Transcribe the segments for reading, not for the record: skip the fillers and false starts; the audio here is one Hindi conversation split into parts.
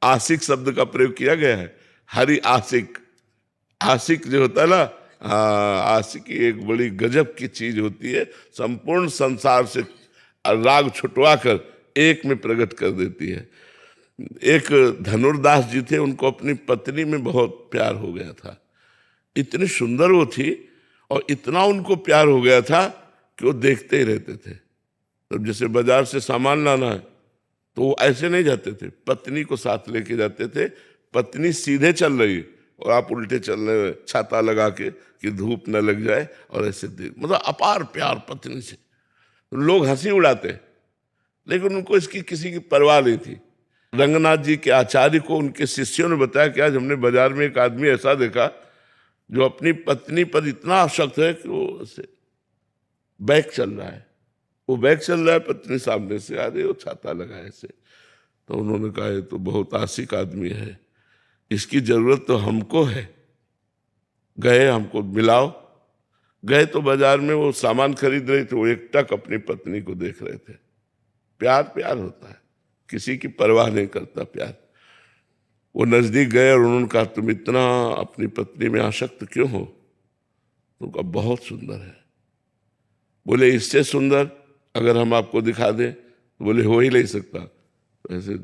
आशिक शब्द का प्रयोग किया गया है। हरि आशिक, आशिक जो होता है ना, आशिकी एक बड़ी गजब की चीज होती है, संपूर्ण संसार से राग छुटवा कर एक में प्रकट कर देती है। एक धनुर्दास जी थे, उनको अपनी पत्नी में बहुत प्यार हो गया था। इतनी सुंदर वो थी और इतना उनको प्यार हो गया था कि वो देखते ही रहते थे। तब जैसे बाजार से सामान लाना है तो वो ऐसे नहीं जाते थे, पत्नी को साथ लेके जाते थे। पत्नी सीधे चल रही और आप उल्टे चल रहे, छाता लगा के कि धूप न लग जाए, और ऐसे देख, मतलब अपार प्यार पत्नी से। लोग हंसी उड़ाते, लेकिन उनको इसकी किसी की परवाह नहीं थी। रंगनाथ जी के आचार्य को उनके शिष्यों ने बताया कि आज हमने बाजार में एक आदमी ऐसा देखा जो अपनी पत्नी पर इतना आसक्त है कि वो ऐसे बैग चल रहा है, वो बैग चल रहा है, पत्नी सामने से आ रही है, वो छाता लगा ऐसे। तो उन्होंने कहा ये तो बहुत आशिक आदमी है, इसकी जरूरत तो हमको है, गए हमको मिलाओ। गए तो बाजार में वो सामान खरीद रहे थे, वो एकटक अपनी पत्नी को देख रहे थे। प्यार प्यार होता है, किसी की परवाह नहीं करता प्यार। वो नजदीक गए और उन्होंने कहा तुम इतना अपनी पत्नी में आसक्त क्यों हो? तो कहा बहुत सुंदर है। बोले इससे सुंदर अगर हम आपको दिखा दें? तो बोले हो ही नहीं सकता। तो ऐसे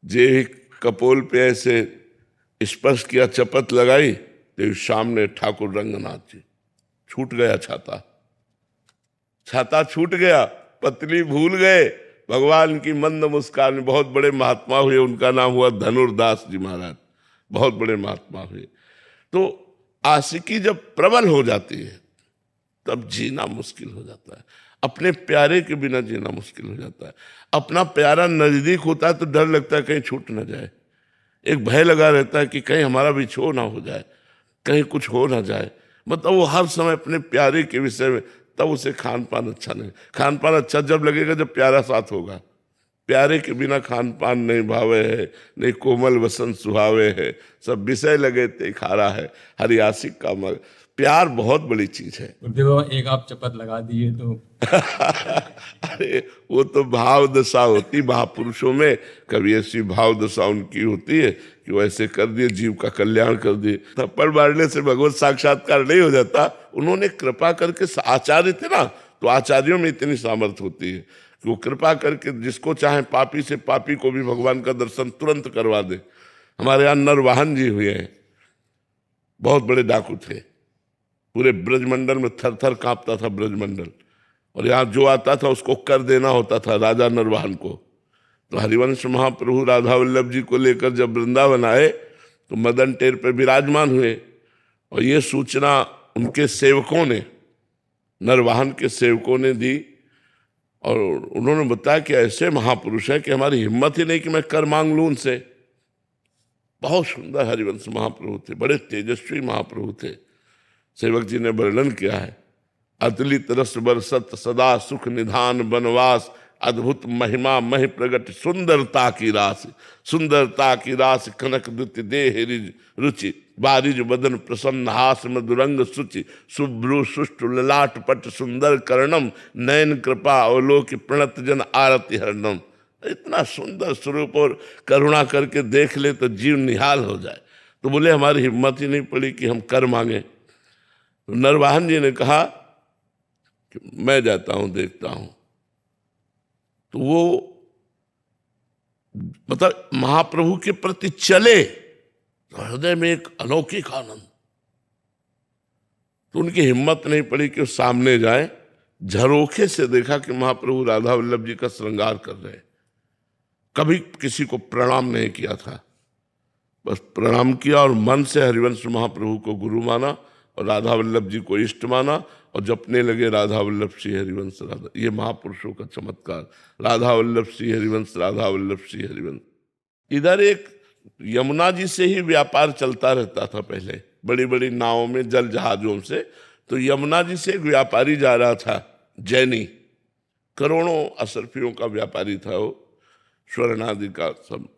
जे कपोल पे ऐसे स्पर्श किया, चपत लगाई, तो सामने ठाकुर रंगनाथ जी। छूट गया छाता, छाता छूट गया, पत्नी भूल गए। भगवान की मंद मुस्कान, बहुत बड़े महात्मा हुए, उनका नाम हुआ धनुर्दास जी महाराज, बहुत बड़े महात्मा हुए। तो आशिकी जब प्रबल हो जाती है तब जीना मुश्किल हो जाता है, अपने प्यारे के बिना जीना मुश्किल हो जाता है। अपना प्यारा नजदीक होता है तो डर लगता है कहीं छूट ना जाए, एक भय लगा रहता है कि कहीं हमारा भी छो ना हो जाए, कहीं कुछ हो ना जाए। मतलब वो हर समय अपने प्यारे के विषय में, तब उसे खान पान अच्छा नहीं। खान पान अच्छा जब लगेगा जब प्यारा साथ होगा, प्यारे के बिना खान पान नहीं भावे है, नहीं कोमल वसन सुहावे है, सब विषय लगे ते खारा है, हरि आशिक का मग। प्यार बहुत बड़ी चीज है। गुरुदेव एक आप चपत लगा दिए तो अरे वो तो भाव दशा होती महापुरुषों में, कभी ऐसी भाव दशा उनकी होती है कि वो ऐसे कर दिए, जीव का कल्याण कर दिए। थप्पड़ मारने से भगवत साक्षात्कार नहीं हो जाता। उन्होंने कृपा करके, आचार्य थे ना, तो आचार्यों में इतनी सामर्थ्य होती है कि वो कृपा करके जिसको चाहे पापी से पापी को भी भगवान का दर्शन तुरंत करवा दे। हमारे यहाँ नरवाहन जी हुए हैं, बहुत बड़े डाकू थे, पूरे ब्रजमंडल में थर थर कांपता था ब्रजमंडल, और यहाँ जो आता था उसको कर देना होता था राजा नरवाहन को। तो हरिवंश महाप्रभु राधा वल्लभ जी को लेकर जब वृंदावन आए तो मदन टेर पे विराजमान हुए, और ये सूचना उनके सेवकों ने, नरवाहन के सेवकों ने दी, और उन्होंने बताया कि ऐसे महापुरुष हैं कि हमारी हिम्मत ही नहीं कि मैं कर मांग लूं उनसे। बहुत सुंदर हरिवंश महाप्रभु थे, बड़े तेजस्वी महाप्रभु थे। सेवक जी ने वर्णन किया है, अतुलित रस बरसत सदा सुख निधान बनवास, अद्भुत महिमा महि प्रगट सुंदरता की रास, सुंदरता की रास कनक दुति देह रिज रुचि, बारिज बदन प्रसन्न हास मधुरंग सुचि, शुभ्रु सुष्टु ललाट पट सुंदर कर्णम, नयन कृपा अवलोक प्रणत जन आरति हरणम। इतना सुंदर स्वरूप, और करुणा करके देख ले तो जीव निहाल हो जाए। तो बोले हमारी हिम्मत ही नहीं पड़ी कि हम कर मांगे। तो नरवाहन जी ने कहा कि मैं जाता हूं देखता हूं। तो वो मतलब महाप्रभु के प्रति चले तो हृदय में एक अलौकिक आनंद। तो उनकी हिम्मत नहीं पड़ी कि वो सामने जाए। झरोखे से देखा कि महाप्रभु राधा वल्लभ जी का श्रृंगार कर रहे, कभी किसी को प्रणाम नहीं किया था, बस प्रणाम किया और मन से हरिवंश महाप्रभु को गुरु माना और राधा वल्लभ जी को इष्ट माना, और जपने लगे राधा वल्लभ श्री हरिवंश राधा। ये महापुरुषों का चमत्कार, राधा वल्लभ श्री हरिवंश, राधा वल्लभ श्री हरिवंश। इधर एक यमुना जी से ही व्यापार चलता रहता था पहले, बड़ी बड़ी नावों में, जल जहाजों से। तो यमुना जी से एक व्यापारी जा रहा था, जैनी, करोड़ों असरफियों का व्यापारी था वो, स्वर्ण आदि का सब।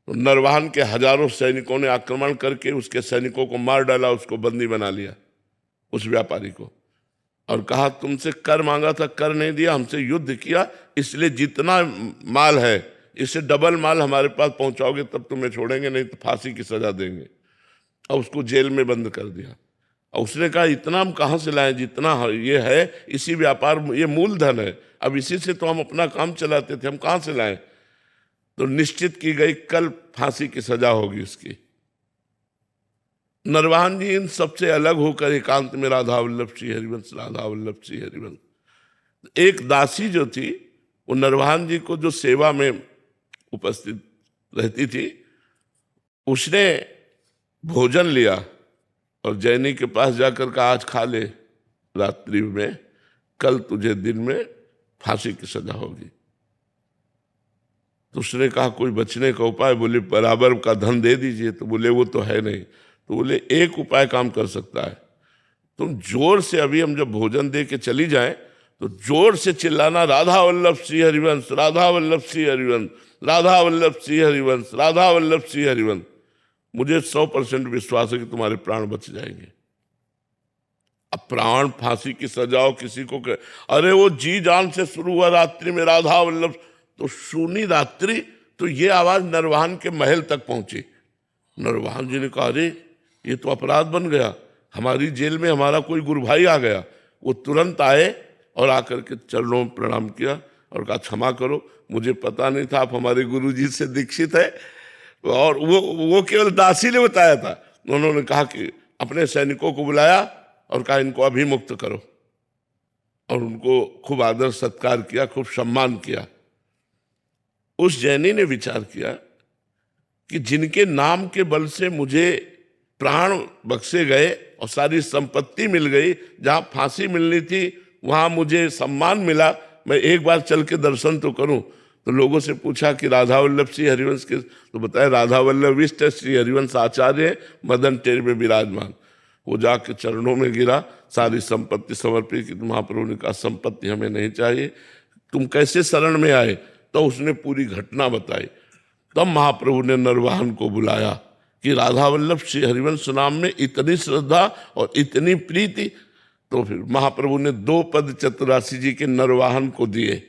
तो नरवाहन के हजारों सैनिकों ने आक्रमण करके उसके सैनिकों को मार डाला, उसको बंदी बना लिया, उस व्यापारी को, और कहा तुमसे कर मांगा था, कर नहीं दिया, हमसे युद्ध किया, इसलिए जितना माल है इससे डबल माल हमारे पास पहुंचाओगे तब तुम्हें छोड़ेंगे, नहीं तो फांसी की सजा देंगे। और उसको जेल में बंद कर दिया। और उसने कहा इतना हम कहाँ से लाएं, जितना ये है इसी व्यापार, ये मूलधन है, अब इसी से तो हम अपना काम चलाते थे, हम कहाँ से लाएं। तो निश्चित की गई कल फांसी की सजा होगी उसकी। नरवाहन जी इन सबसे अलग होकर एकांत में राधा वल्लभ श्री हरिवंश, राधा वल्लभ श्री हरिवंश। एक दासी जो थी वो नरवाहन जी को जो सेवा में उपस्थित रहती थी, उसने भोजन लिया और जैनी के पास जाकर कहा आज खा ले रात्रि में, कल तुझे दिन में फांसी की सजा होगी। तो उसने कहा कोई बचने का उपाय? बोले बराबर का धन दे दीजिए। तो बोले वो तो है नहीं। तो बोले एक उपाय काम कर सकता है, तुम जोर से अभी हम जब भोजन दे के चली जाएं तो जोर से चिल्लाना राधा वल्लभ श्री हरिवंश, राधा वल्लभ श्री हरिवंश, राधा वल्लभ श्री हरिवंश, राधा वल्लभ श्री हरिवंश। मुझे 100% विश्वास है कि तुम्हारे प्राण बच जाएंगे। अब प्राण फांसी की सजाओ किसी को अरे वो जी जान से शुरू हुआ रात्रि में राधा वल्लभ, तो सुनी रात्रि तो ये आवाज नरवाहन के महल तक पहुंची। नरवाहन जी ने कहा अरे ये तो अपराध बन गया, हमारी जेल में हमारा कोई गुरु भाई आ गया। वो तुरंत आए और आकर के चरणों में प्रणाम किया और कहा क्षमा करो, मुझे पता नहीं था आप हमारे गुरु जी से दीक्षित है। और वो केवल दासी ने बताया था। उन्होंने कहा कि अपने सैनिकों को बुलाया और कहा इनको अभी मुक्त करो, और उनको खूब आदर सत्कार किया, खूब सम्मान किया। उस जैनी ने विचार किया कि जिनके नाम के बल से मुझे प्राण बख्शे गए और सारी संपत्ति मिल गई, जहां फांसी मिलनी थी वहां मुझे सम्मान मिला, मैं एक बार चल के दर्शन तो करूं। तो लोगों से पूछा कि राधा वल्लभ श्री हरिवंश के, तो बताया राधा वल्लभ इष्ट श्री हरिवंश आचार्य मदन टेर में विराजमान। वो जाके चरणों में गिरा, सारी संपत्ति समर्पित की। महाप्रभु ने कहा संपत्ति हमें नहीं चाहिए, तुम कैसे शरण में आए? तो उसने पूरी घटना बताई। तब महाप्रभु ने नरवाहन को बुलाया कि राधा वल्लभ श्री हरिवंश नाम में इतनी श्रद्धा और इतनी प्रीति। तो फिर महाप्रभु ने 2 पद चतुरासी जी के नरवाहन को दिए,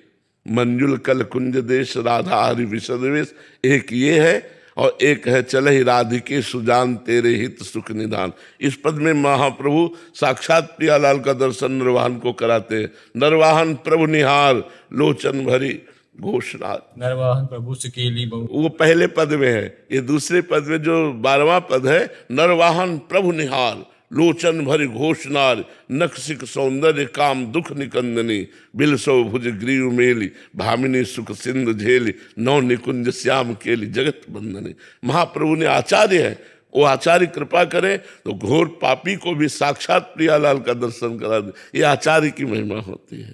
मंजुल कल कुंज देश राधा हरि विशदेश। एक ये है और एक है चल ही राधिके सुजान तेरे हित सुख निधान। इस पद में महाप्रभु साक्षात प्रियालाल का दर्शन नरवाहन को कराते हैं। नरवाहन प्रभु निहार लोचन भरी घोषणा। नरवाहन प्रभु सुकेली बहु, वो पहले पद में है। ये दूसरे पद में जो 12वां पद है, नरवाहन प्रभु निहार लोचन भरी घोषणार, नखसिक सौंदर्य काम दुख निकंदनी, बिलसो भुज ग्रीव मेली, भामिनी सुख सिंधु झेली, नौ निकुंज श्याम केली जगत बंदनी। महाप्रभु ने आचार्य है, वो आचार्य कृपा करें तो घोर पापी को भी साक्षात प्रियालाल का दर्शन करा दे। ये आचार्य की महिमा होती है।